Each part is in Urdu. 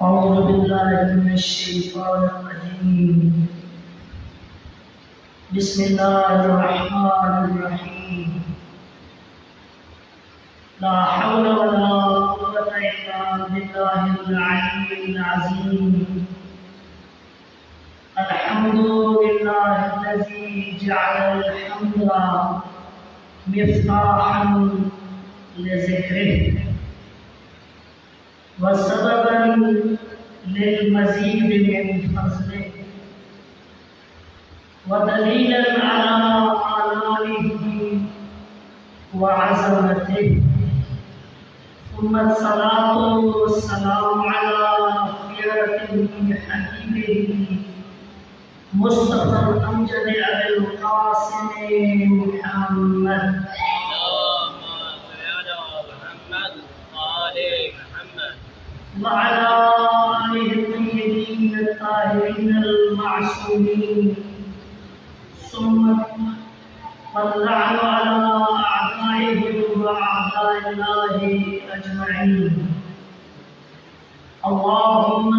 أعوذ بالله من الشيطان الرجيم. بسم الله الرحمن الرحيم. لا حول ولا قوة إلا بالله العلي العظيم. الحمد لله الذي جعل الحمد مفتاحا لذكره وسببا للمزيد من فضله ودليلا على آلائه وعظمته، ثم الصلاة والسلام على خيرته حبيبه مصطفى الأمجد أبي القاسم محمد وعلى آله الطيبين الطاهرين المعصومين، ثم واللعن على أعدائهم وأعداء الله أجمعين. اللهم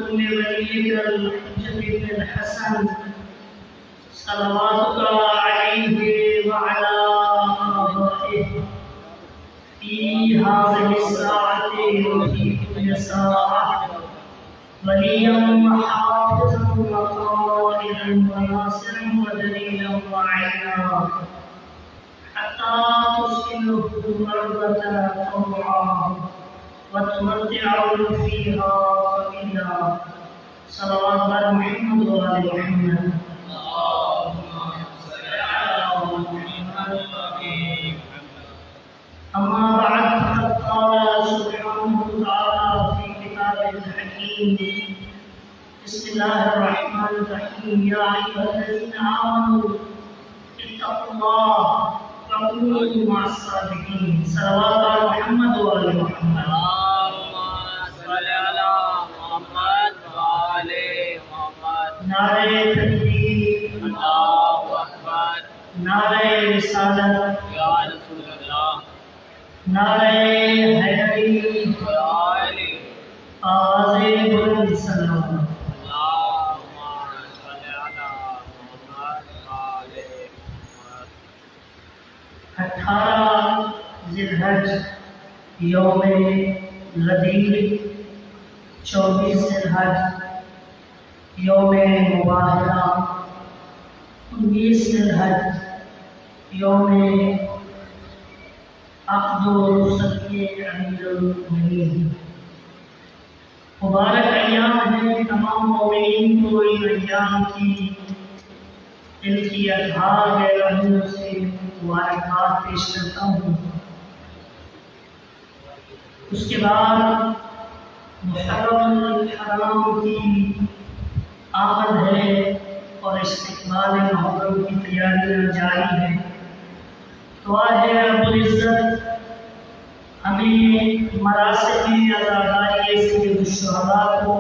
كن لوليك الحجة بن الحسن صلواتك عليه وعلى آبائه في هذه الساعة وفي كل ساعة وليا وحافظا وقائدا وناصرا ودليلا وعينا، حتى تسكنه الأرض طوعا وتمتعه فيها قليلا. صلوات على محمد وآل محمد. أما بعد، فقد قال سبحانه وتعالى في كتابه الحكيم: بسم الله الرحمن الرحيم. يا أيها الذين آمنوا اتقوا الله وكونوا مع الصادقين. صلوات على محمد وآل محمد. نعرہ تکبیر، اللہ اکبر، نعرہ رسالت، یا رسول اللہ، نعرہ حیدری، یا علی، آواز بلند سلام. اللہم صلی علی محمد وآل محمد. 18 ذی الحج یوم غدیر، 24 ذی الحج یوم مباہرہ، 19 ذی الحج یوم عقد و رخصتی امیر المؤمنین. مبارک ایام ہیں. تمام مومنین کو ان ایام کی دل کی اظہار گہرائیوں سے مبارکباد پیش کرتا ہوں. اس کے بعد محرم الحرام کی آمد ہے اور استقبال محرم کی تیاریاں جاری ہیں. دعا ہے رب العزت ہمیں مراسم عزاداری سید الشہداء کو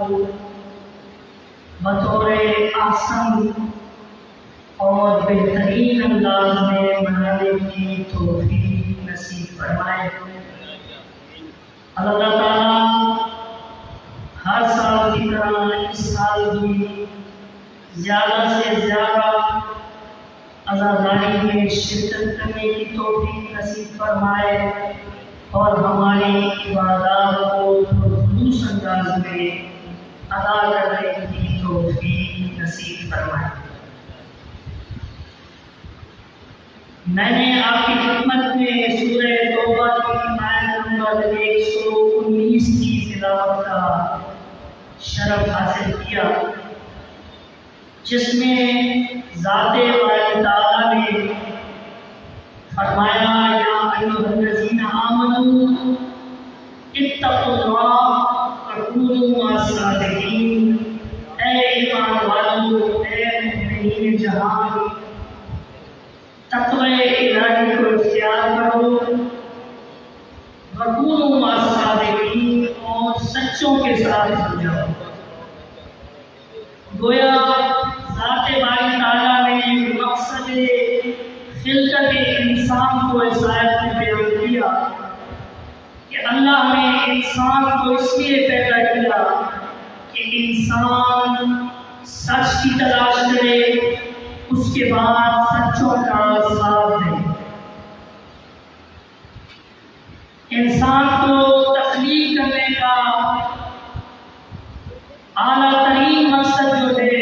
بطور احسن اور بہترین انداز میں منانے کی توفیق نصیب فرمائے. اللہ تعالیٰ ہر سال کی طرح اس سال بھی زیادہ سے زیادہ عزاداری میں شرکت کرنے کی توفیق نصیب فرمائے اور ہماری عبادات کو خلوص انداز میں ادا کرنے کی توفیق نصیب فرمائے. میں نے آپ کی خدمت میں سورہ توبہ کی آیت نمبر 119 کی تلاوت کا شرف حاصل کیا، جس میں ذات باری تعالیٰ نے فرمایا: یا ایھا الذین آمنوا اتقوا اللہ وکونوا مع الصادقین. اے ایمان والو، اے مومنین جہان، تقوی الہی کو اختیار کرو، وکونوا مع الصادقین، اور سچوں کے ساتھ ہو جاؤ. گویا ذات باری تعالیٰ نے مقصد خلقت انسان کو اس آیت میں بیان کیا کہ اللہ نے انسان کو اس لیے پیدا کیا کہ انسان سچ کی تلاش کرے، اس کے بعد سچوں کا ساتھ دے۔ انسان کو تخلیق کرنے کا اعلیٰ ترین مقصد جو ہے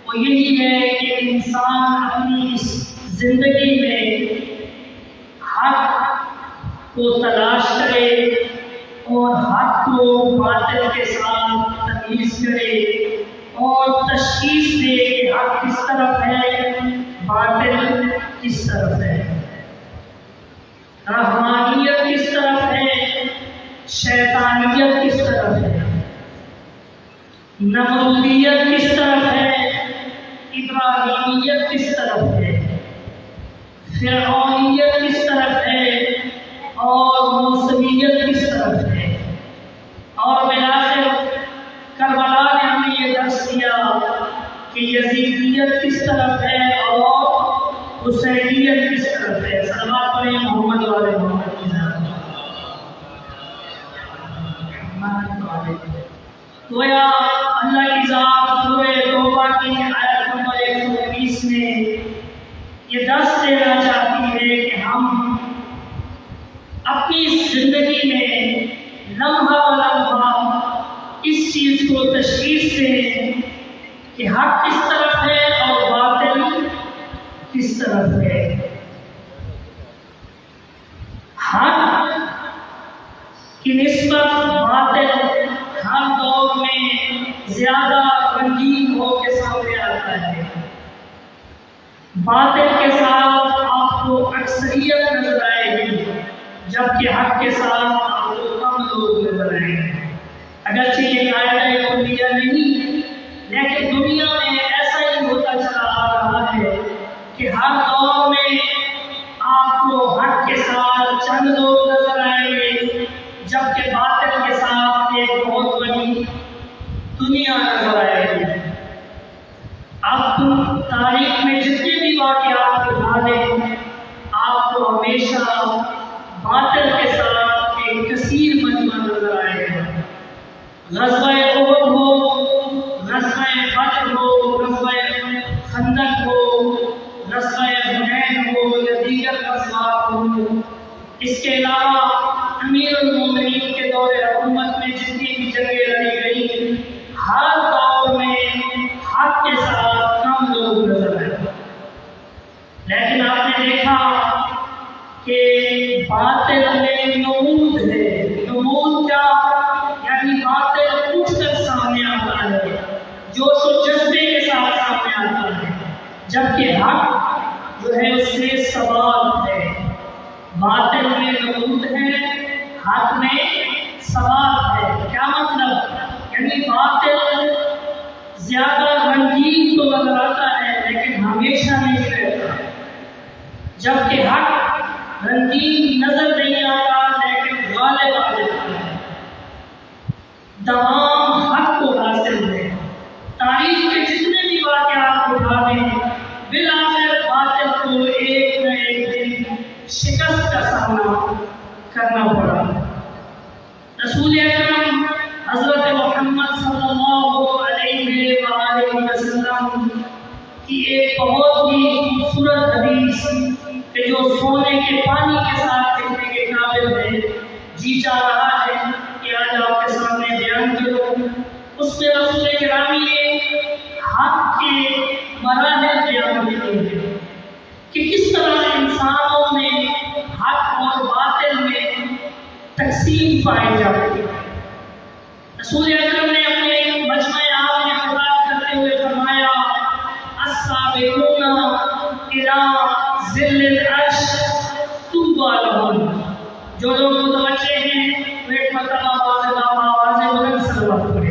وہ یہی ہے کہ انسان اپنی اس زندگی میں حق کو تلاش کرے اور حق کو باطل کے ساتھ تمیز کرے اور تشخیص دے کہ حق کس طرف ہے، باطل کس طرف ہے، رحمانیت کس طرف ہے، شیطانیت کس طرف ہے، نمرودیت کس طرف ہے، ابراہیمیت کس طرف ہے، فرعونیت کس طرف ہے اور موسویت کس طرف ہے۔ اور بالآخر کربلا نے ہمیں یہ درس دیا کہ یزیدیت کس طرف ہے اور حسینیت کس طرف ہے۔ صلوات پڑھیں محمد والے محمد کی ذات۔ گویا اللہ کی ذات سورہ توبہ کی آیت نمبر 119 میں یہ درس دینا چاہتی ہے کہ ہم اپنی زندگی میں لمحہ و لمحہ اس چیز کو تشخیص دیں کہ حق کس طرف ہے اور باطل کس طرف ہے۔ حق کی نسبت باطل ہر دور میں زیادہ رنگین ہو کے سامنے آتا ہے۔ باطل کے ساتھ آپ کو اکثریت نظر آئے گی، جبکہ حق کے ساتھ آپ کو کم لوگ نظر آئیں گے۔ اگرچہ یہ قاعدہ کلیہ نہیں، لیکن دنیا میں ایسا ہی ہوتا چلا آ رہا ہے کہ ہر دور میں آپ کو حق کے ساتھ چند لوگ نظر آئیں گے، جبکہ باطل کے ساتھ ایک بہت بڑی دنیا نظر آئے گی۔ اب تاریخ میں جتنے بھی واقعات اٹھا لیں، آپ کو ہمیشہ باطل کے ساتھ ایک کثیر مجمع نظر آئے گا۔ غزوہ احد ہو، غزوہ بدر ہو، غزوہ خندق ہو، غزوہ حنین ہو یا دیگر غزوات ہو، اس کے علاوہ امیر المومنین کے دور حکومت میں جتنی بھی جنگیں لڑی گئی، ہر دور میں حق کے ساتھ کم لوگ نظر آئے۔ لیکن آپ نے دیکھا کہ باطل میں نمود ہے۔ نمود کیا؟ یعنی باطل اٹھ کر سامنے آتا ہے، جوش و جذبے کے ساتھ سامنے آتا ہے، جبکہ حق جو ہے اس میں ثبات ہے۔ باطل میں نمود ہے، حق میں ثبات ہے۔ کیا مطلب؟ یعنی باطل زیادہ رنگین تو نظر آتا ہے لیکن ہمیشہ نہیں رہتا، جبکہ حق رنگین نظر نہیں آتا لیکن غالب آ جاتا ہے۔ دوام حق کو حاصل ہے۔ تاریخ کے جتنے بھی واقعات اٹھا لیں، بالآخر باطل کو ایک نہ ایک دن شکست کا سامنا کرنا پڑا۔ رسول اکرم حضرت محمد صلی اللہ علیہ وآلہ وسلم کی ایک بہت ہی خوبصورت حدیث کہ جو سونے کے پانی کے ساتھ لکھنے کے قابل ہے، جی چاہ رہا ہے کہ آج آپ کے سامنے بیان کروں۔ اس میں رسول گرامی نے حق کے مراحل بیان کیے ہیں کہ کس طرح انسانوں میں حق اور باطل میں تقسیم پائی جاتی ہے۔ رسول اکرم نے اپنے مجمع عام میں خطاب کرتے ہوئے فرمایا، السابقون الی ظل العرش طوبی لہم۔ جو لوگ متوجہ ہیں وہ ایک مرتبہ آواز بلند صلوات پڑھیں۔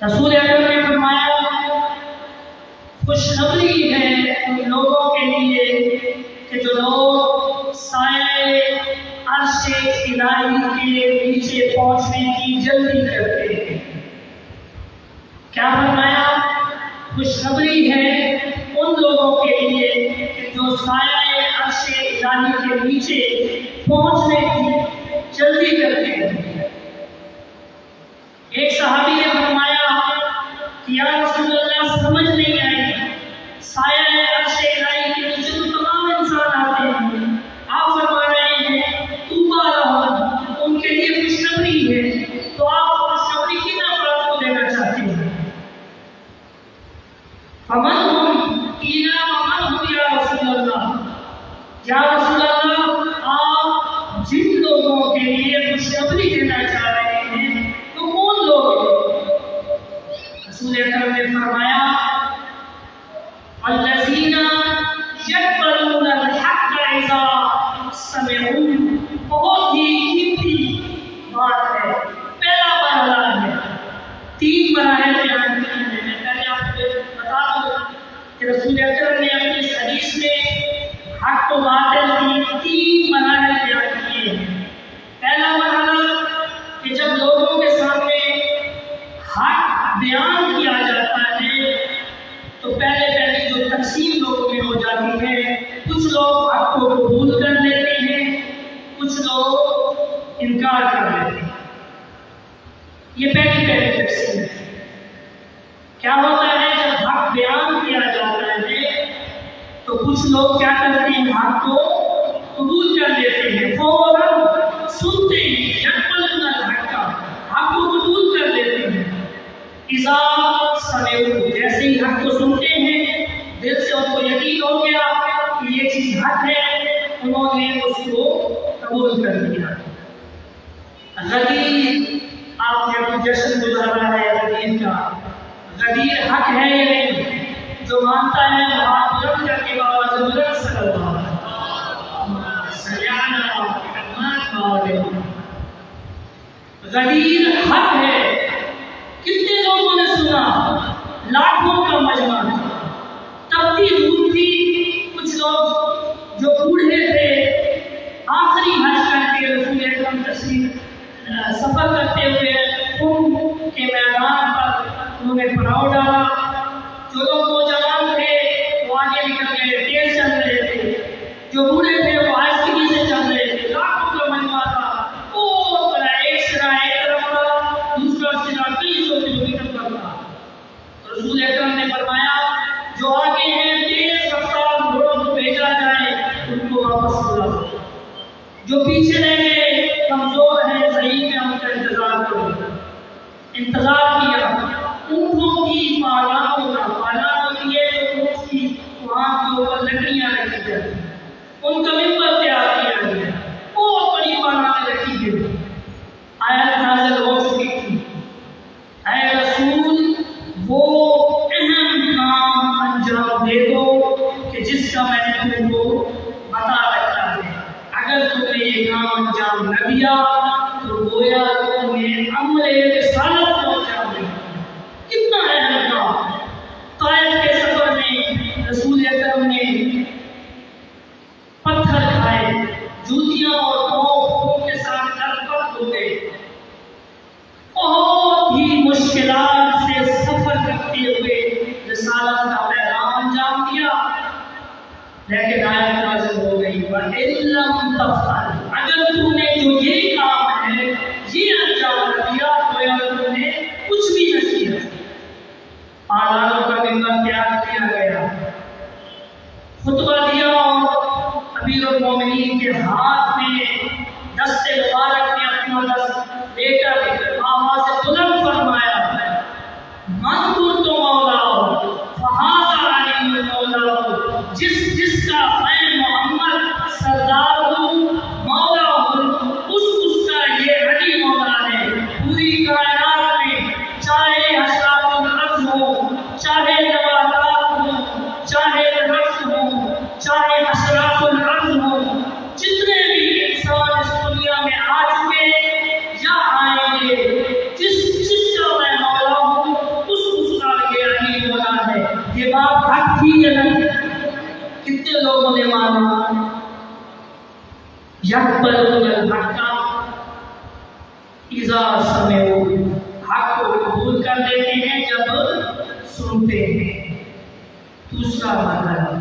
رسول اکرم نے فرمایا، خوشخبری ہے ان لوگوں کے لیے کہ جو لوگ سائے عرش الہی کے نیچے پہنچنے کی جلدی کرتے ہیں۔ کیا فرمایا؟ خوشخبری ہے ان لوگوں کے لیے کہ جو سائے عرش الہی کے نیچے پہنچنے کی جلدی کرتے ہیں۔ ایک صحابی نے فرمایا کہ یا رسول اللہ سمجھ نہیں آئی، سایہ عرش الہی کے نیچے تو تمام انسان آتے ہیں، آپ فرما رہے ہیں طوبیٰ لہم، ان کے لیے خوشخبری ہے، تو آپ خوشخبری کن افراد کو دینا چاہتے ہیں؟ فمن ہم قیلا ومن ہم یا رسول اللہ، یا رسول اللہ آپ جن لوگوں کے لیے خوشخبری دینا چاہ رہے ہیں تو کون لوگ ہیں؟ رسول اکرم نے فرمایا الذین یقبلون الحق اذا سمعوہ، بہت ہی قیمتی بات ہے، پہلا مرحلہ ہے، تین مراحل بیان کیے ہیں۔ میں پہلے آپ کو بتا دوں کہ رسول اکرم نے اپنی اس حدیث میں حق و باطل کی تین مراحل بیان کیے ہیں۔ پہلا مرحلہ کہ جب لوگوں کے سامنے حق بیان کیا جاتا ہے تو پہلے جو تقسیم لوگوں میں ہو جاتی ہے، کچھ لوگ حق کو قبول کر لیتے ہیں، کچھ لوگ انکار کر لیتے ہیں۔ یہ پہلی تقسیم ہے۔ کیا ہوتا ہے جب حق بیان کیا جاتا ہے تو کچھ لوگ کیا کرتے ہیں، حق کو قبول کر لیتے ہیں، فوراً سنتے ہیں، یقبلون الحق، حق کو قبول کر لیتے ہیں۔ اذا سمعوا، جیسے ہی حق کو سنتے ہیں دل سے ان کو یقین ہو گیا کہ یہ چیز حق ہے، انہوں نے اس کو قبول کر لیا۔ غدیر، آپ نے اپنا جشن گزارا ہے غدیر کا، غدیر حق ہے یا نہیں؟ جو مانتا ہے وہ ہاتھ بلند کر کے آواز بلند صلی اللہ علیہ وسلم۔ غدیر حق ہے، کتنے لوگوں نے سنا؟ لاکھوں کا مجمع، تبتی دودھ تھی، کچھ لوگ جو بوڑھے تھے آخری حج کر کے رسول اکرم تشریف سفر کرتے ہوئے خون کے میدان پر انہوں نے پڑاؤ ڈالا، جو لوگ نوجوان تھے وہ آگے نکل گئے، تیز چل رہے تھے، جو بوڑھے تھے وہ آہستگی سے چل رہے تھے، لاکھوں کا مجمع تھا، وہ بڑا ایک سرا ایک طرف تھا، دوسرا سرا کئی سو کلومیٹر پر تھا۔ رسول اکرم نے فرمایا جو آگے ہیں تیز رفتار گھوڑوں کو بھیجا جائے، ان کو واپس بلاؤ، جو پیچھے رہ گئے کمزور ہیں ضعیف ہیں ان کا انتظار کرو۔ انتظار کیا، اونٹوں کی پالانوں کا، پالان ہوتی ہے جو اونٹ کی وہاں کے اوپر لکڑیاں رکھی جاتی ہیں، ان کا ممبر تیار کیا گیا، بہت بڑی پالانیں رکھی گئی، آیت نازل ہو چکی تھی، اے رسول وہ اہم کام انجام دے دو کہ جس کا میں نے تم کو بتا رکھا ہے، اگر تم نے یہ کام انجام نہ دیا تو گویا تم نے عمل رسالت کو انجام دیا۔ کتنا اہم کام! طائف کے سفر میں رسول اکرم نے پتھر کھائے، جوتیاں اور خون کے ساتھ لطپت ہو گئے، بہت ہی مشکلات سے سفر کرتے ہوئے رسالت کا پیغام انجام دیا، لیکن آیت نازل ہو گئی وَإِن لَّمْ تَفْعَلْ، اگر تم نے جو یہ کام ہے یہ انجام نہ دیا تو تم نے کچھ بھی نہ کیا۔ پالانوں کا ممبر تیار کیا گیا، خطبہ دیا اور امیر المومنین کے ہاتھ میں دست مبارک نے اپنا دست لے کر آواز بلند فرمایا من کنت مولا فہذا علی مولا، جس کا میں محمد سردار ہوں، مولا ہوں، اس کا یہ علی مولا ہے۔ پوری کائنات میں چاہے حشرات الارض ہو، چاہے نباتات ہو، چاہے درخت ہو، چاہے حشرات الارض ہو، جتنے بھی انسان اس دنیا میں آ چکے یا آئیں گے، جس کا میں مولا ہوں اس کا یہ علی مولا ہے۔ یہ بات حق تھی یا نہیں؟ کتنے لوگوں نے مانا؟ یقبلون الحق اذا سمعوا، حق کو قبول کر لیتے ہیں جب سنتے ہیں۔ دوسرا مرحلہ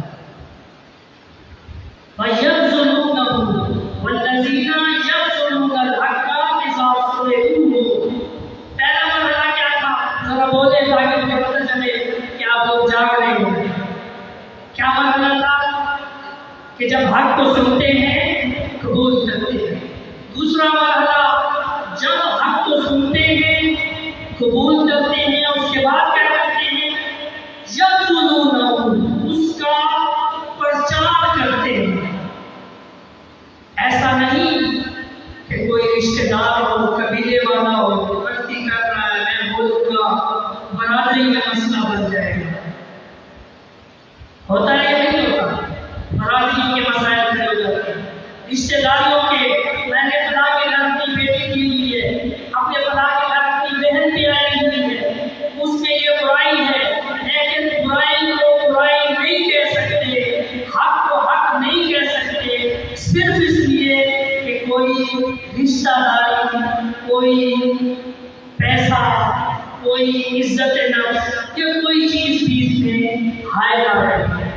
وَيَبْذُلُ بولے تاکہ مجھے پتہ چلے کہ آپ لوگ جاگ رہے ہیں۔ کیا مرحلہ تھا؟ کہ جب حق کو سنتے ہیں قبول کرتے ہیں۔ دوسرا مرحلہ، جب حق کو سنتے ہیں قبول کرتے ہیں، اس کے بعد کیا کرتے ہیں؟ یبذلونہ، اس کا پرچار کرتے ہیں۔ ایسا نہیں کہ کوئی رشتہ دار ہو، قبیلے والا ہو، غلطی کر رہا ہے، میں بولوں گا برادری میں مسئلہ بن جائے گا۔ ہوتا ہے یا نہیں ہوتا؟ برادریوں کے مسائل کھڑے ہو جاتے ہیں، رشتہ داریوں کے، میں نے فلاں کے گھر اپنی بیٹی کی ہوئی ہے، اپنے فلاں کے گھر اپنی بہن کی آئی ہوئی ہے، اس میں یہ برائی ہے، لیکن برائی کو برائی نہیں کہہ سکتے، حق کو حق نہیں کہہ سکتے، صرف اس لیے کہ کوئی رشتہ داری، کوئی پیسہ، کوئی عزت نفس یا کوئی چیز بیچ میں حائل آ رہی ہے۔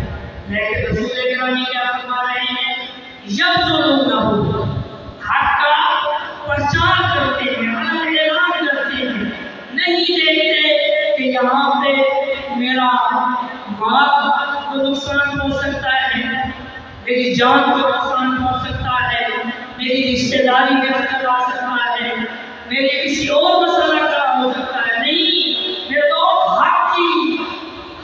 لیکن رسول گرامی کیا فرما رہے ہیں؟ یبذلونہ، حق کا پرچار کرتے ہیں، اعلان کرتے ہیں، نہیں دیکھتے کہ یہاں پہ میرا مال کو نقصان ہو سکتا ہے، میری جان کو نقصان ہو سکتا ہے، میری رشتہ داری میں خطر آ سکتا ہے، میرے کسی اور مسئلہ کا ہو سکتا ہے۔ نہیں، میرے تو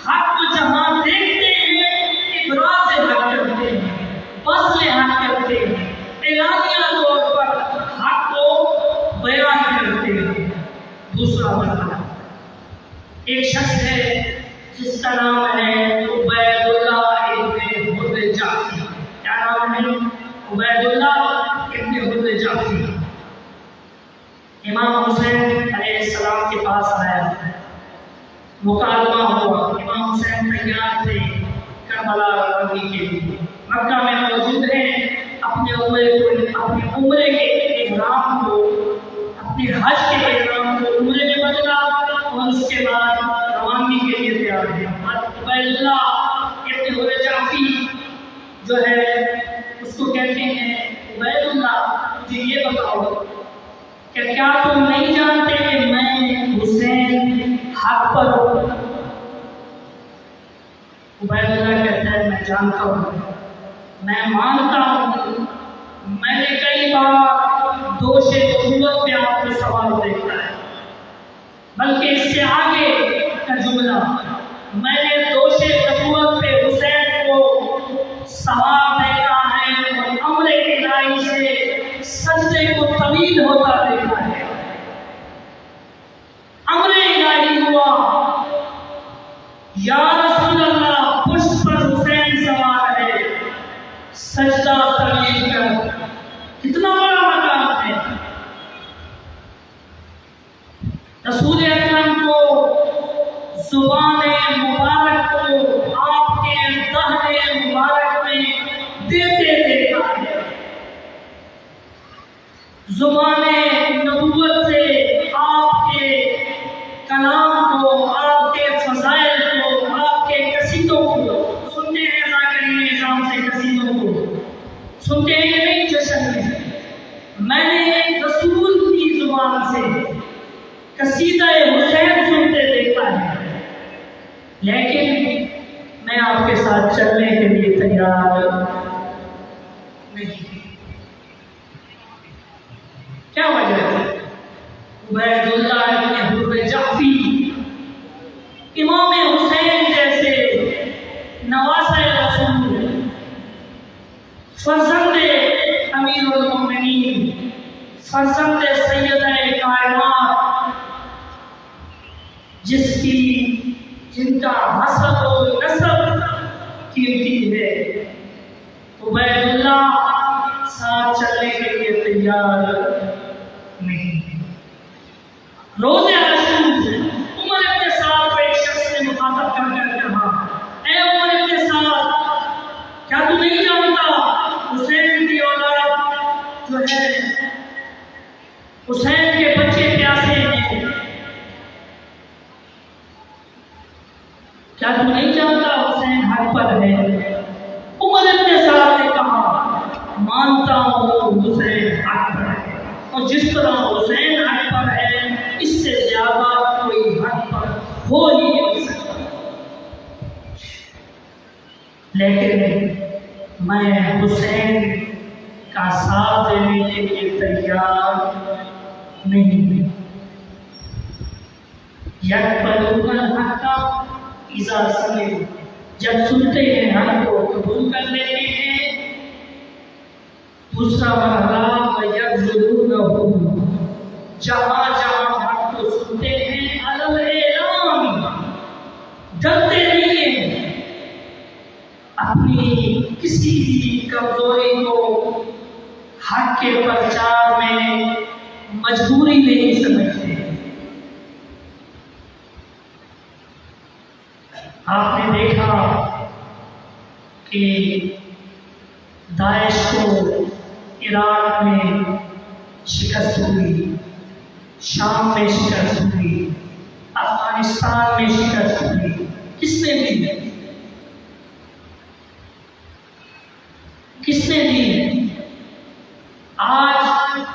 حق کو جہاں دیکھتے ہیں ابراز حق کرتے ہیں، فصل حق کرتے ہیں، اعلانیہ طور پر حق کو بیان کرتے ہیں۔ دوسرا مرحلہ، ایک شخص ہے جس کا نام ہے عبید اللہ ابن حر جعفی۔ کیا نام ہے؟ عبید اللہ ابن حر جعفی۔ امام حسین علیہ السلام کے پاس آیا، مکالمہ ہوا، امام حسین تیار تھے کربلا روانی کے لیے، مکہ میں موجود ہیں، اپنے عمرے کے احرام کو، اپنے حج کے احرام کو عمرے میں بدلا اور اس کے بعد روانگی کے لیے تیار ہیں۔ عبید اللہ ابن حر جعفی جو ہے اس کو کہتے ہیں، عبید اللہ مجھے یہ بتاؤ کہ کیا تم نہیں جانتے کہ میں حسین حق پر ہوں؟ عبید اللہ کہتا ہے میں جانتا ہوں، میں مانتا ہوں، میں نے کئی بار دوش نبوت پہ آپ کو سوال دیکھا ہے، بلکہ اس سے آگے کا جملہ، میں نے دوش نبوت پہ حسین کو سوال دیکھا ہے اور امر الہی سے سجدے کو طویل ہوتا دیکھا ہے۔ امر الہی ہوا، یا رسول اللہ پشت پر حسین سوار ہے، سجدہ طویل کر۔ کتنا بڑا مقام ہے! رسول اکرم کو زبان مبارک کو آپ کے دہن مبارک میں دیتے دیکھا ہے، زبان نبوت سے آپ کے کلام کو، آپ کے فضائل کو، آپ کے قصیدوں کو سنتے ہیں، ذاکرین نظام سے قصیدوں کو سنتے ہیں کہ نہیں؟ جشن میں نے رسول کی زبان سے قصیدہ حسین سنتے دیکھا ہے، لیکن میں آپ کے ساتھ چلنے کے لیے تیار نہیں۔ کیا وجہ ہے؟ عبید اللہ ابن حر جعفی امام حسین جیسے نواسہ رسول، فرزند امیر المومنین، فرزند سیدہ کائنات، جن کا حسب و نسب قیمتی ہے، عبید اللہ ساتھ چلنے کے لیے تیار نہیں۔ روز عاشور عمر ابن سعد کو ایک شخص نے مخاطب کر کہا، اے عمر ابن سعد، کیا تو نہیں جانتا حسین کی اولاد جو ہے، حسین کے بچے پیاسے ہیں؟ کیا تو نہیں جانتا حسین حق پر ہے؟ عمر ابن سعد نے کہا، مانتا ہوں حسین حق پر ہے، اور جس طرح حسین حق پر ہے اس سے زیادہ کوئی حق پر لیکن میں حسین کا ساتھ دینے کے لیے تیار نہیں ہوں۔ یقبلون الحق اذا سمعوا، جب سنتے ہیں حق کو قبول کر لیتے ہیں۔ دوسرا مرحلہ وَيَبْذِلُونَهُ، جہاں جہاں حق کو سنتے ہیں علل اعلان، ڈرتے نہیں ہیں، اپنی کسی بھی کمزوری کو حق کے پرچار میں مجبوری نہیں سمجھتے۔ آپ نے دیکھا کہ داعش کو عراق میں شکست ہوئی، شام میں شکست ہوئی، افغانستان میں شکست ہوئی۔ کس نے دی؟ کس نے دی؟ آج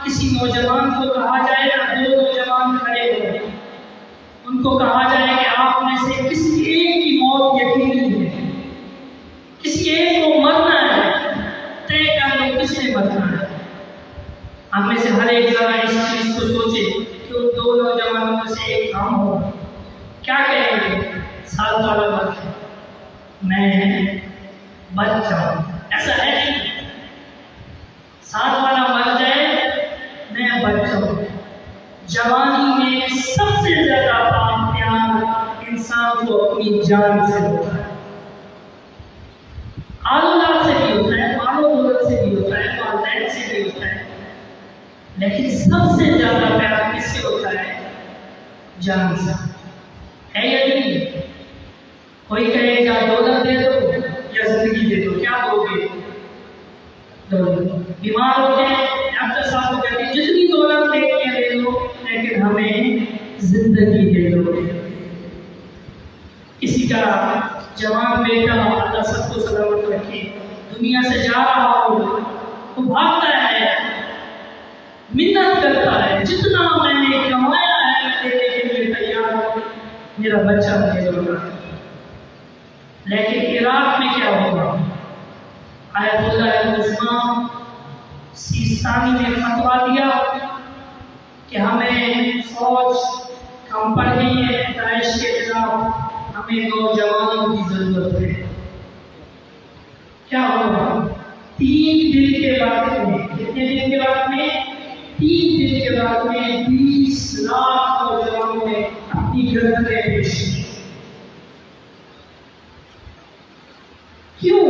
کسی نوجوان کو کہا جائے نا، دو نوجوان کھڑے ہوئے، ان کو کہا جائے کہ آپ میں سے کسی ایک کی موت یقینی ہے، کسی ایک کو مرنا ہے، طے کر لو کس نے مرنا ہے۔ ہم میں سے ہر ایک ذرا اس چیز کو سوچے کہ ان دو نوجوانوں میں سے ایک ہم ہو، کیا کہیں گے؟ ساتھ والا بچ میں بچ جاؤں، ایسا ہے نہیں؟ ساتھ والا مر جائے میں بچ جاؤں۔ جوانی میں سب سے زیادہ پیار انسان کو اپنی جان سے ہوتا ہے، اللہ سے بھی ہوتا ہے، مال و دولت سے بھی ہوتا ہے، والدین سے بھی ہوتا ہے، لیکن سب سے زیادہ پیار کس سے ہوتا ہے؟ جان سے ہے یا نہیں؟ کوئی کہے گا دولت دے دو یا زندگی دے دو، کیا دو گے؟ دولت۔ بیمار ہوتے ہیں ڈاکٹر صاحب کو کہتے ہیں جتنی دولت لے کے دے دو لیکن ہمیں زندگی دے دو۔ کسی کا جوان بیٹا اللہ سب کو سلامت رکھے دنیا سے جا رہا ہو، وہ بھاگتا ہے، منت کرتا ہے، جتنا میں نے کمایا ہے میں دینے کے لیے تیار ہوں، میرا بچہ مجھے دو گا۔ لیکن عراق میں کیا ہوگا؟ آیت اللہ العظمہ سیستانی نے فتویٰ دیا کہ ہمیں فوج کم پڑ گئی ہے داعش کے خلاف، ہمیں نوجوانوں کی ضرورت ہے۔ کیا ہوگا؟ 3 دن کے بعد میں، کتنے دن کے بعد میں؟ 3 دن کے بعد میں 20 لاکھ نوجوانوں نے اپنی گردنیں پیش کی۔ کیوں؟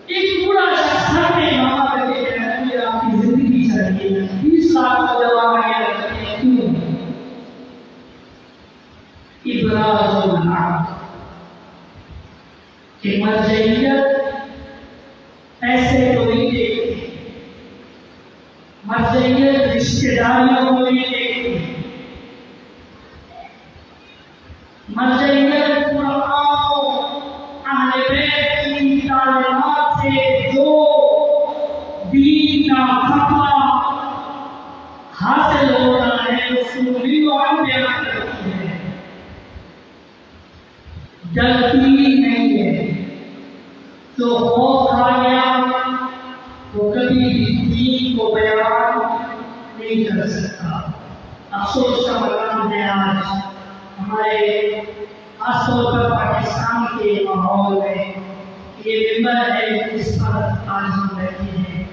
ایک بڑا شخص نے ماما کر کے کہا مجھے آپ کی زندگی چاہیے، 20 لاکھ نوجوان آگے رکھتے ہیں، کیوں؟ ابراز الحق کہ مرجعیت پیسے کو نہیں دیکھتی، مرجعیت رشتے داریوں کو نہیں دیکھتی، مرجعیت قرآن اہل بیت کی تعلیمات سے جو دین کا فتویٰ حاصل ہوتا ہے اس کو بیان کرتی ہے، ڈرتی نہیں ہے۔ جو خوف کھا گیا وہ کبھی بھی دین کو بیان نہیں کر سکتا۔ افسوس کا مقام ہے آج ہمارے خاص طور پر پاکستان کے ماحول میں یہ ممبر ہے جس پر آج ہم بیٹھے ہیں،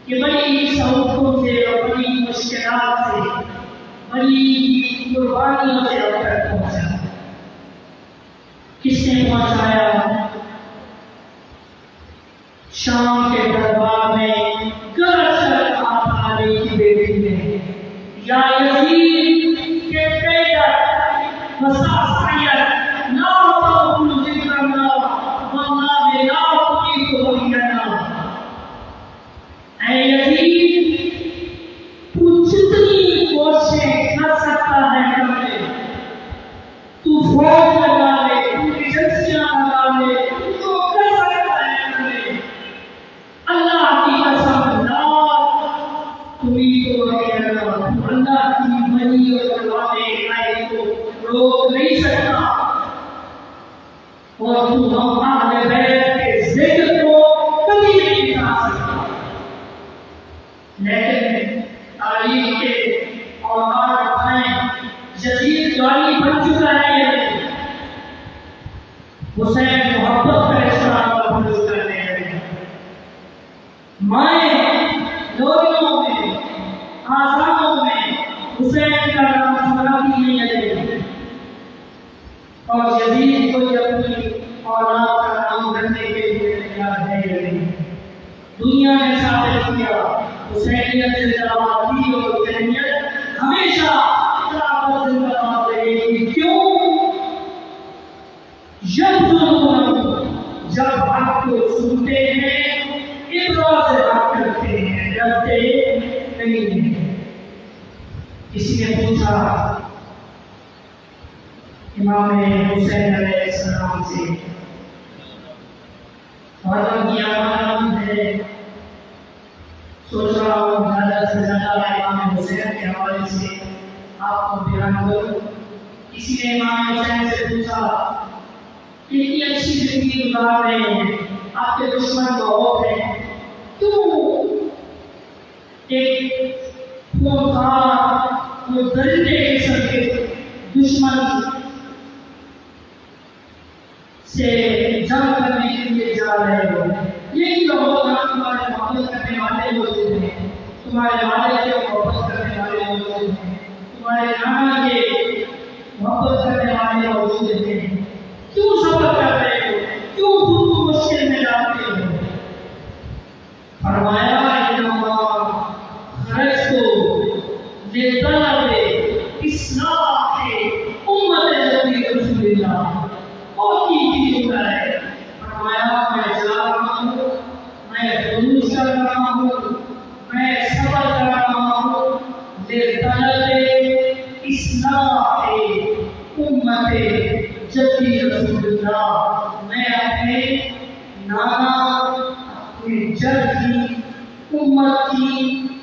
یہ بڑی سہولتوں سے اور بڑی مشکلات سے، بڑی قربانیوں سے اب تک پہنچا۔ کس نے پہنچایا؟ شام کے دربار میں گرج کر آپ علی کی بیٹی نے یا یزید کے قیدت وساسیت لا تقول ذکر اللہ واللہ لا تقیق وحینا، اے یزید تو جتنی کوششیں کر سکتا ہے کر لے، تو فوج لگا لے، تو ایجنسیاں لگا لے، تو جو کر سکتا ہے کر لے، اللہ کی قسم تمہیں تو اللہ کی بنی اور والے آئے کو روک نہیں سکتا، اور تو ہم اہل بیت دیوالی بن چکا ہے یا نہیں؟ حسین محبت کا احساس قبول کرنے لگے. مائیں لوریوں میں آزادوں میں حسین کا نام سناتی نہیں لگے اور یزید کو اپنی اولاد کا نام رکھنے کے لیے تیار ہے یا نہیں؟ دنیا نے ثابت کیا حسینیت زندہ باد تھی اور حسینیت ہمیشہ خلافت زندہ باد رہے گی. کیوں؟ جب حق کو سنتے ہیں ابرا سے بات کرتے ہیں ڈرتے نہیں ہیں. کسی نے پوچھا امام حسین علیہ السلام سے محرم کی آمد ہے سوچ رہا ہوں زیادہ سے زیادہ امام حسین کے حوالے سے آپ کو بیان کروں. کسی نے امام حسین سے پوچھا اتنی اچھی زندگی گزار رہے ہیں آپ کے دشمن بہت ہیں کیوں ایک خونخوار اور درندے قسم کے دشمن سے جنگ کرنے کے لیے جا رہے ہو؟ یہی تو ہوگا تمہارے محبت کرنے والے موجود ہیں تمہارے والد کے محبت کرنے والے موجود ہیں تمہارے نانا کے محبت کرنے والے موجود ہیں. کیوں صبر کر رہے ہو؟ کیوں خود کو مشکل میں ڈالتے ہو؟ فرمایا انما خرجت لطلب اصلاح امت نبی رسول اللہ. اور کی ہوتا ہے فرمایا میں جا رہا ہوں میں خلوص کر رہا ہوں میں صبر کر رہا ہوں لطلب اصلاح امت جدی رسول اللہ. میں اپنے نانا اپنے جد کی امت کی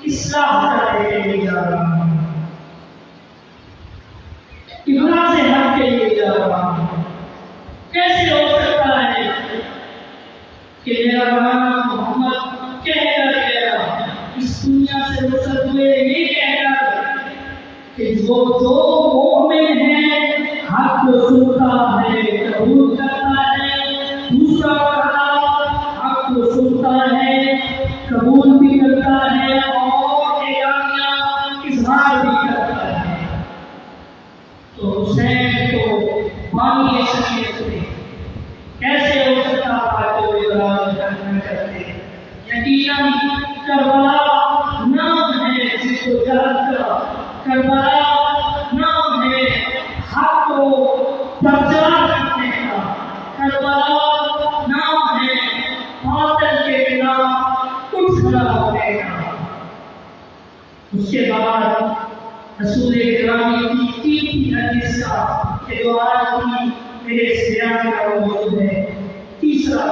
اصلاح کرنے کے لیے جا رہا ہوں ابرا سے حق کے لیے جا رہا ہوں. کیسے ہو سکتا ہے کہ میرا نانا محمد کہہ کر گیا اس دنیا سے رخصت ہوئے یہ کہہ کر کہ جو مومن ہے حق کو سنتا ہے قبول کرتا ہے دوسرا مرحلہ حق کو سنتا ہے قبول بھی کرتا ہے اور اعلانیہ اظہار بھی کرتا ہے. تو حسین کو بانی شریعت تھے کیسے ہو سکتا تھا کہ وہ اعلان کرنا کرتے؟ یقیناً کربلا نام ہے جس کو جہاد کا کربلا نام ہے حق کو پرچار کرنے کا کربلا نام ہے باطل کے خلاف اٹھ کھڑا ہونے کا. اس کے بعد رسول گرامی کی تین حدیث کا کہ جو آج بھی میرے بیان کا موجود ہے. تیسرا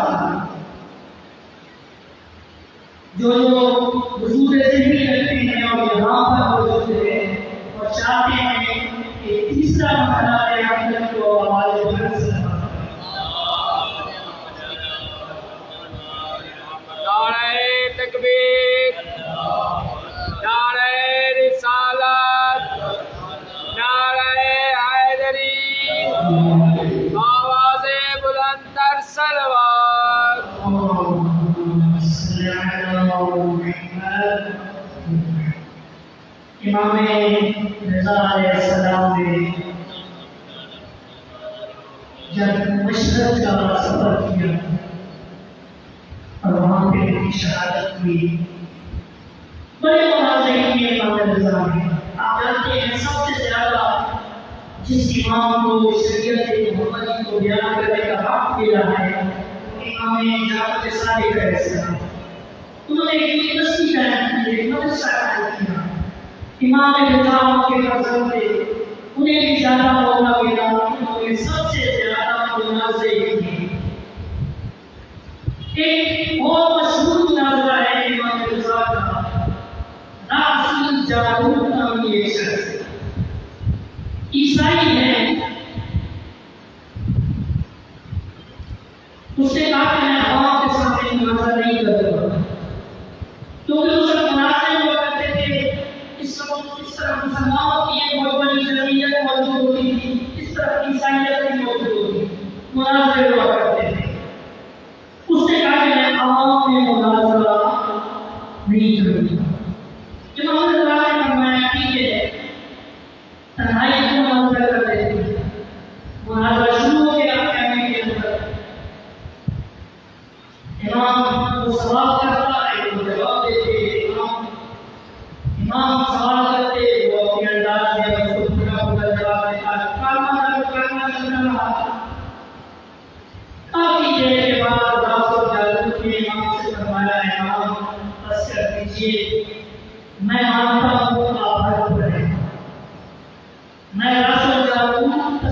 جو وجود ذہنی رکھتے ہیں اور یہاں پر موجود ہے اور چاہتے ہیں کہ تیسرا مرحلہ قیامت کو آواز بلند سے نعرہ تکبیر نعرہ رسالت نعرہ حیدری آواز بلند تر صلوات. امام رضا علیہ السلام نے جب مشرق کا سفر کیا اور وہاں پہ ان کی شہادت ہوئی بڑے مناظر کیے امام رضا نے. آپ جانتے ہیں سب سے زیادہ جس امام کو شریعت محمدی کو بیان کرنے کا حق ملا ہے امام جعفر صادق علیہ السلام. انہوں نے ایک یونیورسٹی قائم کی ایک مدرسہ قائم کیا. امام رضا کے فرزند تھے انہیں بھی زیادہ موقع ملا انہوں نے سب سے زیادہ مناظر کی. ایک بہت مشہور مناظرہ ہے امام رضا کا راس الجارود نامی ایک شخص عیسائی ہے. اس نے کہا کہ میں عوام کے سامنے مناظرہ نہیں کروں گا کیونکہ اس وقت مناظرے ہوا کرتے تھے. اس طرح مسلمانوں کی ایک بہت بڑی جمعیت موجود ہوتی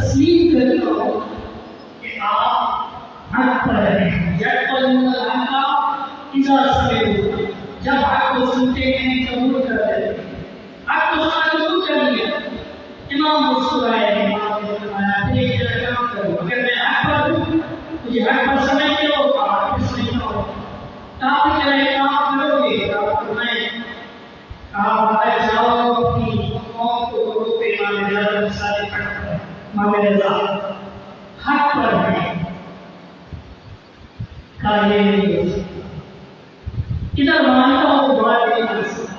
تسلیم کرتا ہوں کہ آپ حق پر ہیں. جب حق کو سنتے ہیں قبول کر لیتے ہیں. حق کو سنا قبول کر لیا. امام مسکرائے. امام نے فرمایا ایک کام کرو، اگر میں حق پر ہوں مجھے حق پر سمجھتے ہو حق پر سمجھتا ہو آپ میرا ایک کام کرو گے. آپ فرمائیں آپ آئے جاؤ اپنی قوم کو کہو کہ امام رضا سارے حق پر ہیں. امام رضا حق پر ہیں. ادھر مانتا ہوں بات نہیں کر سکتا.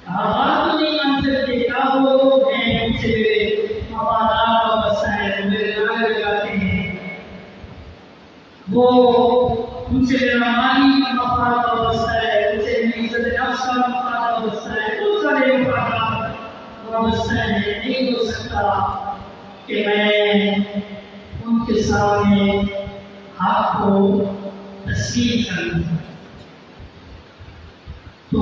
بات تو نہیں مان سکتے. کیا وہ لوگ ہیں ان سے میرے مفادات کا مسئلہ ہے، میرے نعرے لگاتے ہیں، وہ ان سے میرا مالی مفاد کا مسئلہ ہے، ان سے میری عزت نفس کا مفاد کا مسئلہ ہے، بہت سارے مفادات کا مسئلہ ہے. نہیں ہو سکتا کہ میں ان کے سامنے حق کو تسلیم کروں. تو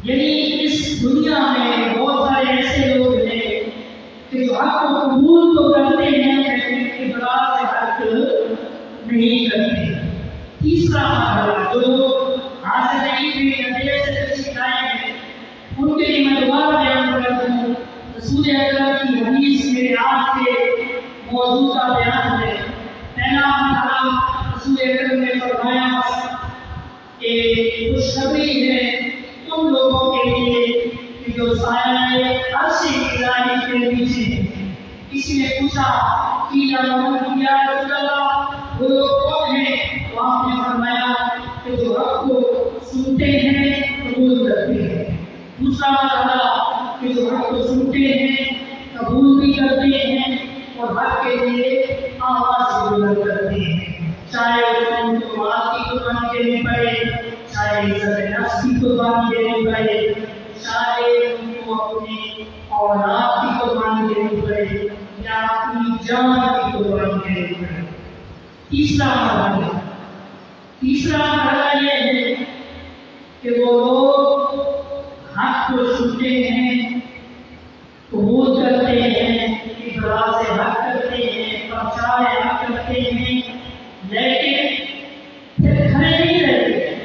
یعنی اس دنیا میں بہت سارے ایسے لوگ ہیں کہ جو حق کو قبول تو کرتے ہیں لیکن اقرار سے حق نہیں کرتے. تیسرا مرحلہ جو لوگ حاصل نہیں ہوئے اندھیرے سے تشریف لائے ہیں ان کے لیے میں دوبارہ بیان کرتا ہوں. رسول اکرم کی حدیث میرے آج کے موضوع کا بیان ہے. پہلا مرحلہ رسول اکرم نے فرمایا کہ خوشخبری ہے ان لوگوں کے لیے کہ جو سایہ عرش الہی کے نیچے ہیں. کسی نے پوچھا کہ یا رسول اللہ وہ لوگ کون ہیں؟ تو آپ نے فرمایا کہ جو حق کو سنتے ہیں قبول کرتے ہیں. دوسرا مرحلہ کہ جو حق کو سنتے ہیں قبول بھی کرتے ہیں اور حق کے لیے آواز بلند کرتے ہیں، چاہے ان کو مال کی قربانی دینی پڑے، چاہے عزت نفس کی قربانی دینی پڑے، چاہے ان کو اپنی اولاد کی قربانی دینی پڑے یا اپنی جان کی قربانی دینی پڑے. تیسرا مرحلہ یہ ہے کہ وہ لوگ حق کو سنتے ہیں قبول کرتے ہیں، اقرار سے حق کرتے ہیں، پرچار حق کرتے ہیں، لیکن پھر کھڑے نہیں رہتے.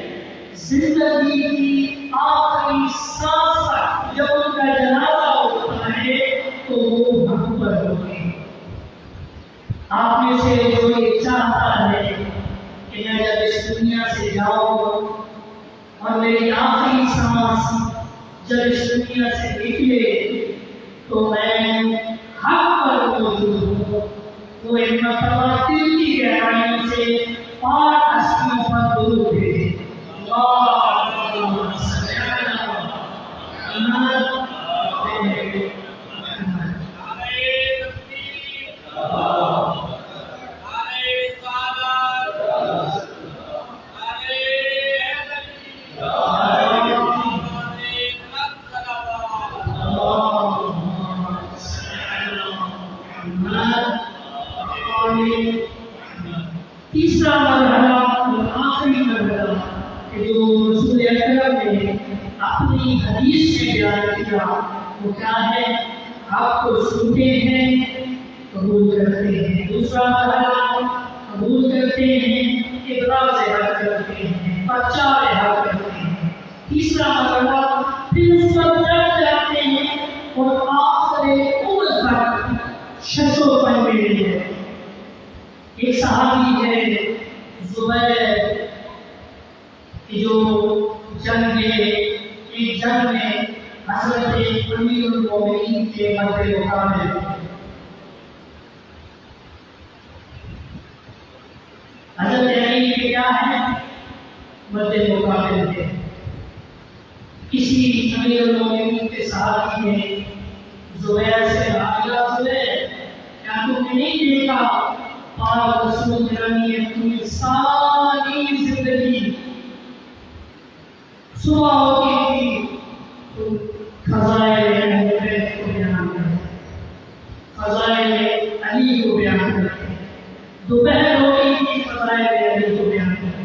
زندگی کی آخری سانس تک جب ان کا جنازہ ہوتا ہے تو وہ حق پر ہوتے ہیں. آپ میں سے جو یہ چاہتا ہے کہ میں جب اس دنیا سے جاؤں اور میری آخری سانس جب اس دنیا سے نکلے تو میں حق پر موجود ہوں، وہ ایک مرتبہ دل کی گہرائیوں سے 5 ہستیوں پر درود بھیجے. اللہم صلی علی محمد. تیسرا مرحلہ اور آخری مرحلہ کہ جو رسول اکرم نے اپنی حدیث میں بیان کیا وہ کیا ہے؟ آپ کو سنتے ہیں قبول کرتے ہیں. دوسرا مرحلہ قبول کرتے ہیں، اقرار سے حق کرتے ہیں، پرچار حق کرتے ہیں. تیسرا مرحلہ پھر سب جگ جاتے ہیں اور آخر عمر تک شش و پن میں ہے. ایک صحابی ہے زبیر جو جنگ میں حضرت امیر المومنین کے مد مقابل حضرت علی کے کیا ہے مد مقابل تھے. کسی امیر المومنین کے صحابی نے زبیر سے کہا زبیر کیا تم نے نہیں دیکھا پاک رسول گرامی اپنی ساری زندگی صبح ہوتی تھی تو فضائل بیت کو بیان کرتے، فضائل علی کو بیان کرتے، دوپہر ہوتی تھی فضائل علی کو بیان کرتے،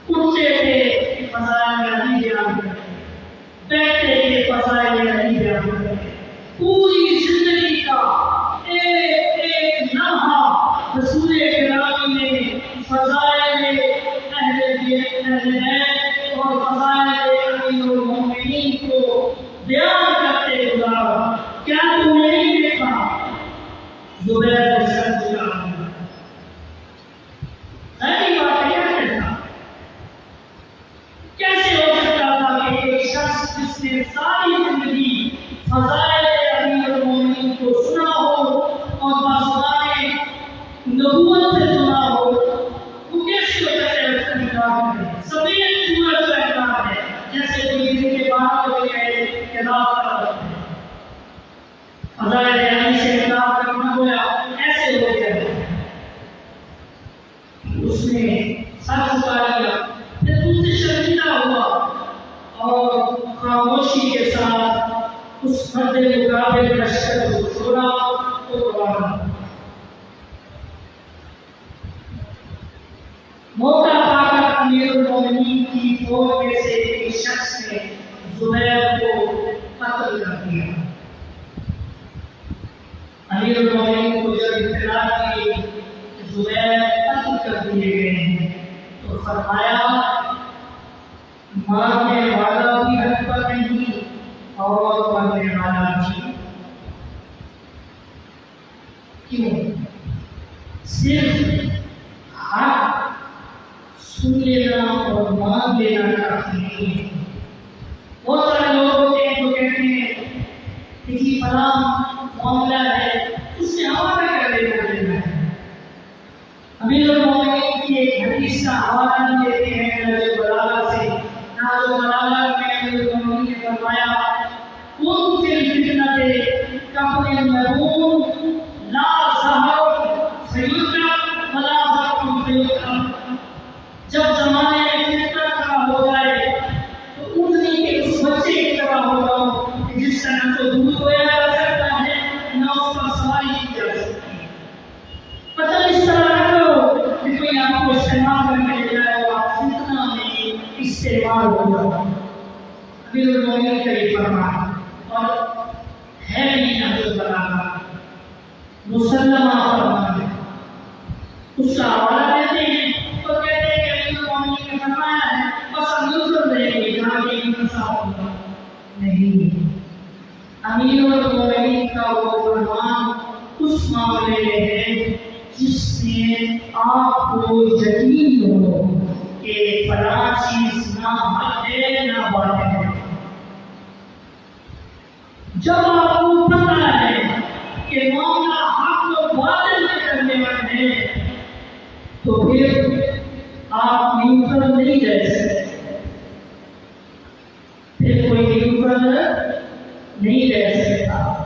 اٹھتے تھے فضائل علی بیان کرتے، بیٹھتے تھے فضائل علی بیان کرتے. بیان کرتے گزارا۔ کیا تم نے نہیں دیکھا زبیر کو سر جھکا دیا؟ غریب بات کیا کہتا؟ کیسے ہو سکتا تھا کہ ایک شخص جس نے ساری زندگی فضائل امیر المومنین کو سنا ہو اور باسدائے نبوت سے سنا ہو، وہ کیسے ہو سکتا ہے اس کا نکاح کرے؟ سبیل سورج کا احکام ہے، جیسے کوئی دن کے بعد ہو گئے کہ رات کا وقت ہے، فضائل امیر سے نکاح کرنا ہوا ایسے ہو گیا۔ اس نے سر جھکا لیا، پھر اس سے شرمندہ ہوا اور خاموشی کے ساتھ اس مرد مقابل لشکر کو چھوڑا تو روانہ۔ موقع پا کر امیر المومنین کی فوج میں سے ایک شخص نے زبیر کو قتل کر دیا۔ امیر المومنین کو جب اطلاع کی کہ زبیر قتل کر دیے گئے ہیں تو فرمایا مارنے والا بھی حق پر نہیں اور مرنے والا بھی۔ کیوں؟ صرف حق سن لینا اور مان لینا کافی نہیں ہے۔ بہت سارے لوگ ہوتے ہیں جو کہتے ہیں کہ جی فلاں معاملہ ہے، اس سے ہمارا کیا لینا دینا ہے۔ امیر المومنین کی ایک حدیث کا حوالہ بھی دیتے ہیں نہج البلاغہ سے۔ نہج البلاغہ میں امیر المومنین نے فرمایا کن فی الفتنۃ کابن المرعون لا ظہر فیدرک ولا ظہر فیدرک۔ جب زمانے میں فتنہ کھڑا ہو جائے تو اونٹنی کے اس بچے کی طرح ہو جاؤ کہ جس کا نہ تو دودھ دھویا جا سکتا ہے نہ اس پر سواری کی جا سکتی ہے۔ پتہ اس طرح نہ کرو کہ کوئی آپ کو استعمال کرنے کے جائے اور آپ فتنہ میں استعمال ہو جاؤ۔ امیر المومنین کا یہ فرمان اور ہے بھی نہج البلاغہ مسلمہ فرمان ہے۔ اس کا حوالہ دیتے ہیں تو کہتے ہیں کہ امیر المومنین نے فرمایا ہے بس ہم نظر دیں گے جہاں یہ انصاف ہوگا۔ نہیں، امیر المومنین کا وہ فرمان اس معاملے میں ہے جس میں آپ کو یقین ہو کہ فلاں چیز نہ حق ہے نہ باطل ہے۔ جب آپ کو پتہ ہے کہ معاملہ حق و باطل میں کرنے والے ہیں تو پھر آپ نیوٹرل نہیں رہ سکتے، پھر کوئی نیوٹرل نہیں رہ سکتا۔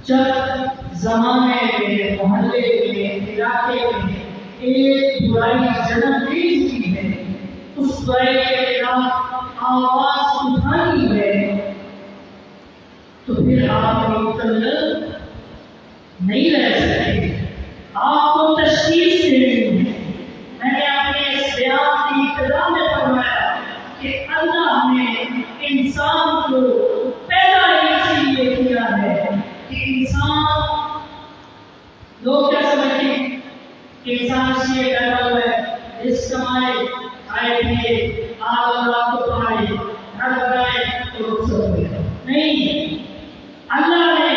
جب زمانے میں، محلے میں، علاقے میں ایک برائی جنم لے چکی ہے، اس برائی کے خلاف آواز اٹھانی ہے تو پھر آپ نیوٹرل نہیں رہ سکتے، آپ کو تشخیص دینی ہے۔ میں نے اپنے اس بیان کی ابتدا میں فرمایا کہ اللہ نے انسان کو پیدا اسی لیے کیا ہے کہ انسان، لوگ کیا سمجھتے ہیں کہ انسان اس لیے پیدا ہوا ہے رزق کمائے، کھائے پیے، آگ اور رات کو پائے، گھر بنائے تو رخصت ہوئے۔ نہیں، اللہ نے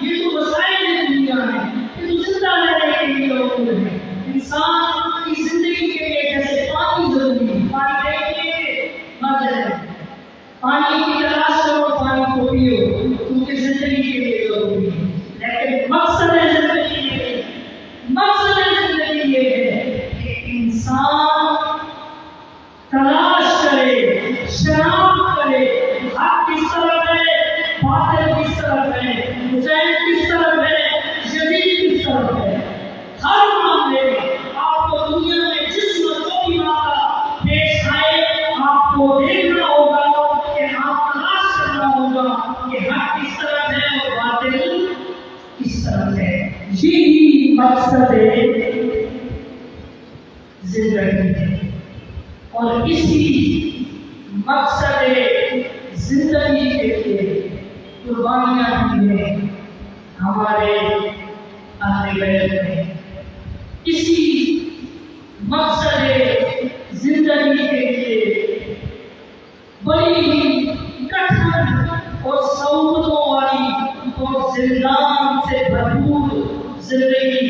یہ تو وسائل ہے دنیا میں، یہ تو زندہ رہنے کے لیے لوگ ہیں۔ انسان کی زندگی کے لیے جیسے پانی ضروری ہے، پانی دیکھیے مر جائے، پانی کی تلاش کرو، پانی کو پیو کیونکہ زندگی کے لیے ضروری ہے۔ لیکن مقصد زندگی یہ ہے کہ انسان تلاش کرے، شناخت کرے، حق کس طرف ہے، باطل کس طرف ہے، حسین کس طرف ہے، یزید کس طرف ہے۔ ہر معاملے میں آپ کو دنیا میں جس جو بھی معاملہ پیش آئے آپ کو دیکھنا ہوگا کہ آپ تلاش کرنا ہوگا کہ حق کس طرف ہے اور باطل کس طرف ہے۔ یہی مقصد زندگی ہے اور اسی مقصد زندگی کے لیے قربانیاں دی ہیں ہمارے اہل بیت نے۔ اسی مقصد زندگی کے لیے بڑی ہی کٹھن اور زندان سے بھرپور زندگی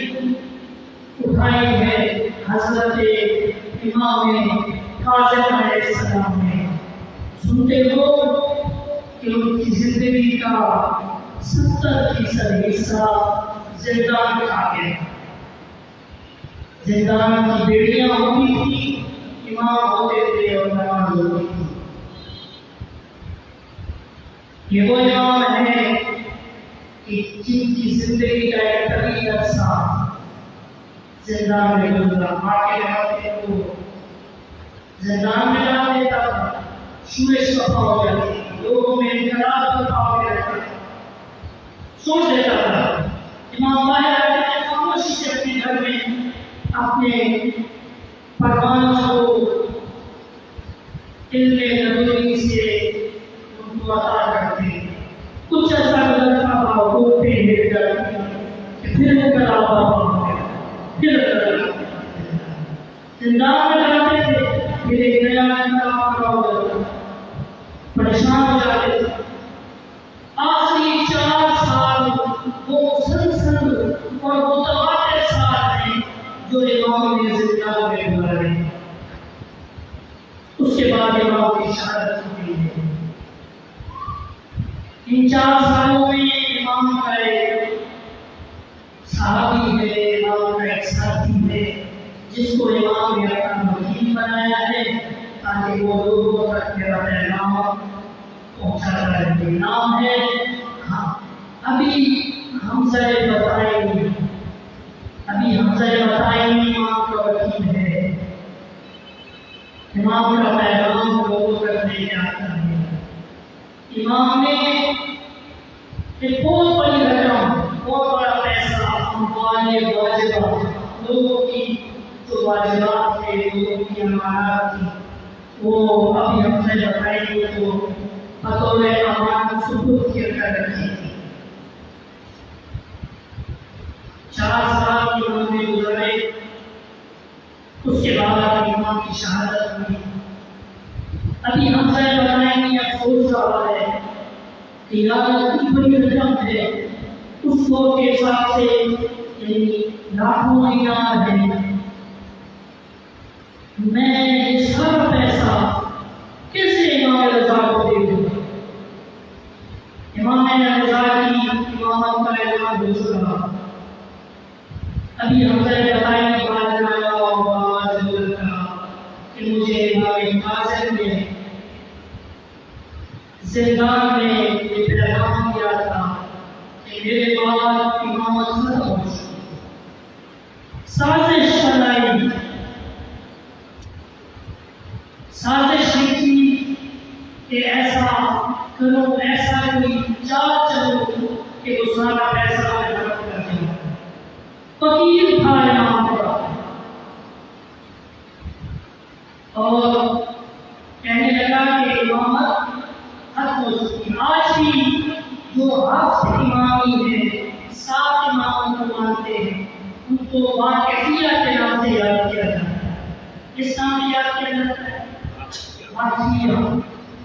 اٹھائی ہے حضرت امام کاظم علیہ السلام نے۔ سنتے ہو کہ ان کی زندگی کا 70% حصہ زندان میں آ گیا۔ زندان کی بیڑیاں ہوتی تھی، امام ہوتے تھے اور نماز ہوتی تھی۔ یہ وہ امام ہے کہ جن کی زندگی کا ایک طویل عرصہ زندان میں گزرا۔ ماں کے رہتے کو زندان میں ڈال دیتا تھا، شورش کفا ہو جاتی تھی، لوگوں میں انقلاب کفا ہو جاتا تھا، سوچ دیتا تھا۔ امام باہر آتے ہیں خاموشی سے اپنے گھر میں اپنے فرمانوں کو علم نبوی سے ان کو عطا کرتے ہیں۔ کچھ ایسا گزرتا تھا، وہ پہ ہٹ جاتی کہ پھر انقلاب ہو گیا، پھر انقلاب زندان میں جاتے تھے، پھر ایک نیا انقلاب ہو جاتا، پریشان ہو جاتے تھے۔ آخری 4 سال وہ مسلسل اور متواتر سال ہیں جو امام نے زندان میں گزارے۔ اس کے بعد امام کی شہادت ہوئی ہے۔ ان 4 سالوں میں امام کا ایک صحابی ہے، امام کا ایک ساتھی ہے جس کو امام نے اپنا وکیل بنایا ہے تاکہ وہ لوگوں تک میرا پیغام پہنچاتا رہے۔ نام ہے ابھی حمزہ بطائنی۔ ابھی حمزہ بطائنی امام کا وکیل ہے، امام کا پیغام لوگوں تک لے کے آتا ہے۔ امام نے ایک بہت بڑی رقم، بہت بڑا پیسہ، اموال واجبہ، لوگوں کی جو واجبات تھے، لوگوں کی امانات تھی، وہ ابھی حمزہ بطائنی کو بطور امانت سپرد کر رکھی تھی۔ 4 سال امام نے گزارے، اس کے بعد امام کی شہادت ہوئی۔ ابھی حمزہ بطائنی افسوس رہا ہے کہ یار اتنی بڑی رقم ہے، اس وقت کے حساب سے یعنی لاکھوں دینار ہے، میں یہ سارا پیسہ کیسے امام رضا کو دے دوں؟ امام رضا کی امامت کا اعلان ہو چکا۔ ابھی حمزہ بطائنی بات آیا اور آواز بولتا کہ مجھے امام کاظم نے زندان میں یہ پیغام دیا تھا کہ میرے بعد امامت ختم ہو چکی۔ سازش بنائی، سازش کی کہ ایسا کرو، ایسا کوئی چال چلو کہ وہ سارا پیسہ جمع کر دیا۔ فقیر تھا امام کا اور کہنے لگا کہ امامت ختم ہو چکی۔ آج بھی جو 7 امامی ہیں، 7 اماموں کو مانتے ہیں، ان کو واقفیہ کے نام سے یاد کیا جاتا ہے۔ کس نام سے یاد کیا جاتا ہے؟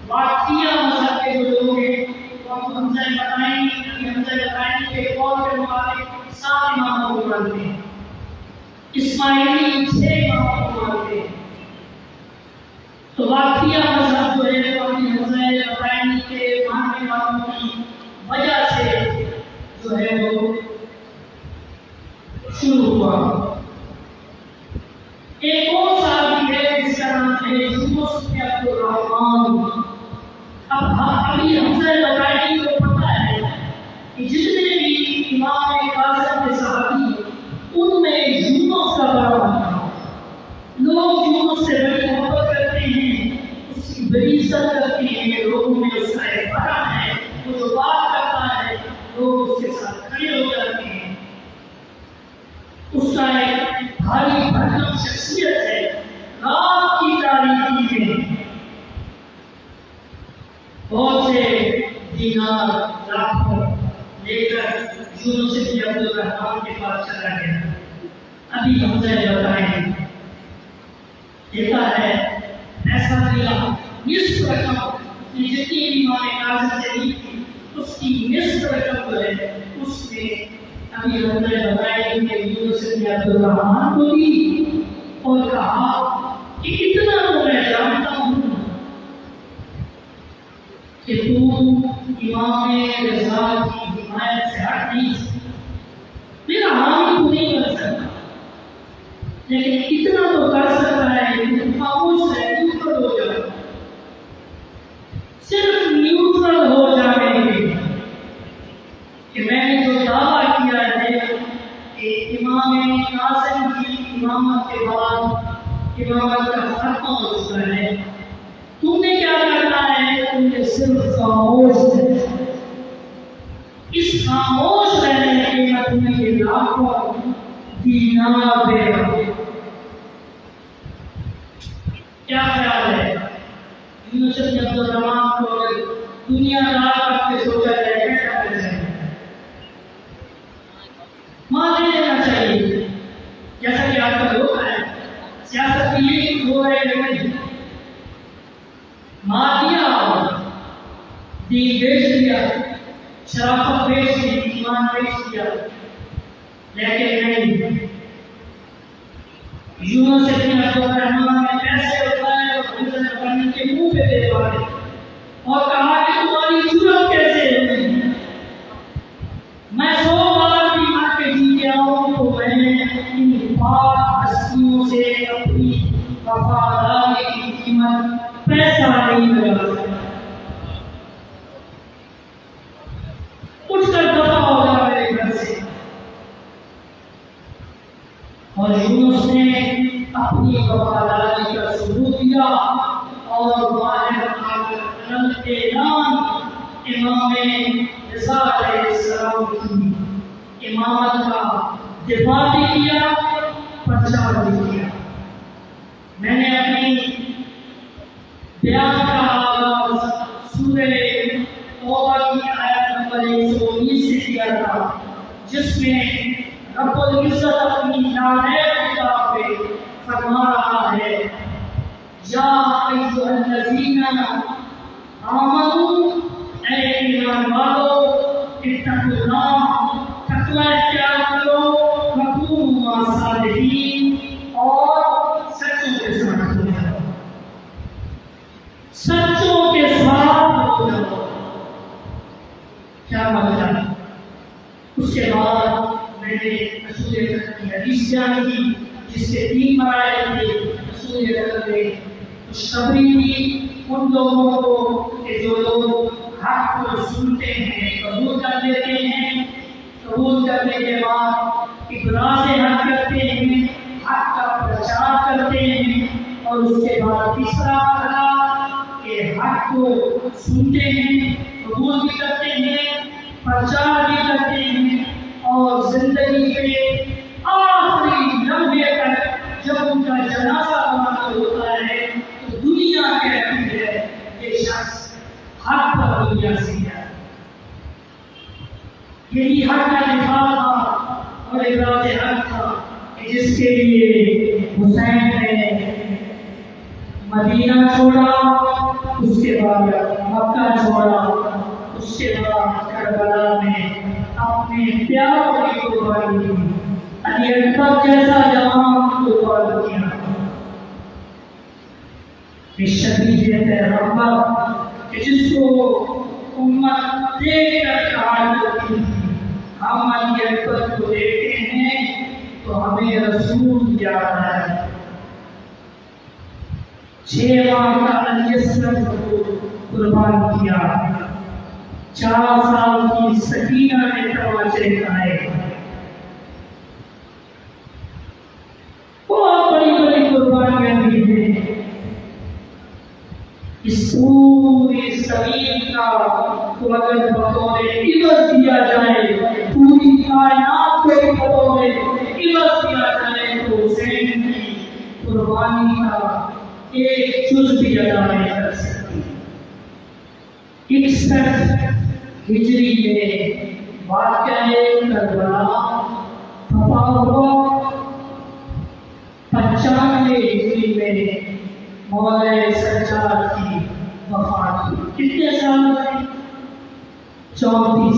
واقفیہ مذہب کے جو لوگ ہیں وہ حمزہ بطائنی کے قول کے مطابق 7 اماموں کو مانتے ہیں۔ اسماعیلی 6 اماموں کو مانتے ہیں۔ تو واقفیہ مذہب جو ہے وہ حمزہ بطائنی کے ماننے والوں کی وجہ سے جو ہے وہ شروع ہوا۔ ایک اور صحابی ہے جس کا نام ہے یونس بن عبد الرحمن۔ ابھی حمزہ بطائنی کو پتہ ہے کہ جتنے بھی امام کاظم کے صحابی ان میں یونس کا بڑا تھا۔ لوگ یونس سے بڑی محبت کرتے ہیں، اس کی بڑی عزت کرتے ہیں، لوگوں میں اس کا ایک بڑا ہے، وہ جو بات کرتا ہے لوگ اس کے ساتھ کھڑے ہو جاتے ہیں۔ اس کا ایک بھاری بھرکم شخصیت ہے۔ رات کی تاریکی میں بہت سے دینار لاکھوں لے کر یونس بن عبد الرحمن کے پاس چلا گیا۔ ابھی حمزہ بطائنی دیتا ہے، ایسا دیا نصف رقم جتنی بھی امام کاظم سے لی تھی اس کی نصف رقم جو ہے اس میں ابھی ہم نے بتایا کہ یونس بن عبد الرحمن کو دی اور کہا کہ اتنا تو میں جانتا ہوں کہ تو امام رضا کی حمایت سے ہٹ نہیں سکتا، میرا حامی تو نہیں بن سکتا، لیکن اتنا تو کر سکتا ہے کہ تو خاموش ہے، نیوٹرل ہو جائے، صرف نیوٹرل ہو جانے کے لیے کہ میں نے جو دعویٰ کیا ہے کہ امام قاسم کی امامت کے بعد امامت کا ختم ہو چکا ہے، تم نے کیا کرنا ہے؟ تم نے صرف خاموش رہنا۔ اس خاموش رہنے کے لیے تمہیں یہ لاکھوں دینار دے رہا۔ کیا خیال ہے یونس بن عبد الرحمن کو اگر دنیا دار کرتے سوچا جائے کیا کرنا چاہیے؟ ماں دے دینا چاہیے، جیسا کہ آپ کا لوگ ہے سیاست کی یہ ہو رہے ہیں نہیں، ماں دیا دین بیچ دیا، شرافت بیچ دی، ایمان بیچ دیا، لیکن نہیں، یونس بن عبد الرحمن نے پیسے اٹھائے اور حضرت بنی کے منہ پہ دے مارے اور کہا کہ تمہاری جرأت کیسے ہوئی؟ میں 100 بار بھی مر کے جیتے آؤں تو میں ان پاک ہستیوں سے اپنی وفاداری کی قیمت پیسہ نہیں لگا سکتا، اٹھ کر دفع ہو جا میرے گھر سے۔ اور یونس نے اپنی وفاداری کا ثبوت دیا اور باہر اعلان امام رضا علیہ السلام کی امامت کا دفاع بھی کیا، پرچار بھی کیا۔ میں نے اپنی بیان کا آغاز سورہ توبہ کی آیت نمبر 119 سے کیا تھا، جس میں رب العزت اپنی نامحد کتاب پہ فرما رہا ہے یا ایھا الذین آمنوا، اے ایمان والو اتقوا اللہ، تقوی اختیار کرو، وکونوا مع الصادقین، اور سچوں کے ساتھ ہو جاؤ، سچوں کے ساتھ ہو جاؤ۔ کیا مطلب؟ اس کے بعد میں نے رسول اکرم کی حدیث جانی تھی جس سے 3 مرائل تھے۔ رسول اکرم نے خوشخبری دی ان لوگوں کو کہ جو لوگ حق کو سنتے ہیں، قبول کر لیتے ہیں، قبول کرنے کے بعد ابراز حق کرتے ہیں، حق کا پرچار کرتے ہیں، اور اس کے بعد تیسرا کہا کہ حق کو سنتے ہیں، قبول بھی کرتے ہیں، پرچار بھی کرتے ہیں، اور زندگی کے آخری لمحے تک جب ان کا جنازہ منعقد ہوتا ہے تو دنیا کہتی ہے یہ شخص حق پر دنیا سے گیا۔ یہی حق کا دفاع تھا اور ابراز حق تھا کہ جس کے لیے حسین نے مدینہ چھوڑا، اس کے بعد مکہ چھوڑا، اس کے بعد کربلا میں اپنے پیاروں کی قربانی دی، علی اکبر جیسا جوان قربان کیا۔ یہ شدید رحمت کہ جس کو امت دیکھ کر کہا کرتی تھی ہم علی اکبر کو دیکھتے ہیں تو ہمیں رسول یاد ہے۔ 6 ماہ کا علی اصغر کو قربان کیا، 4 سال کی سکینہ نے تماچے کھائے، بہت بڑی بڑی قربانیاں دی ہیں۔ اس پوری زمین کا تو اگر بطور عوض دیا جائے، پوری کائنات کو بطور عوض دیا جائے تو حسین کی قربانی کا ایک جز بھی ادا نہیں کر سکتی۔ 61 ہجری میں واقعہ کربلا بپا ہوا، 95 ہجری میں مولا سجاد کی وفات ہوئی۔ کتنے سال ہوئے؟ 34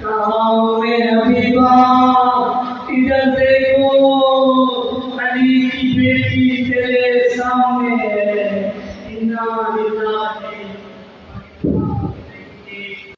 کہاں میں ابھی بات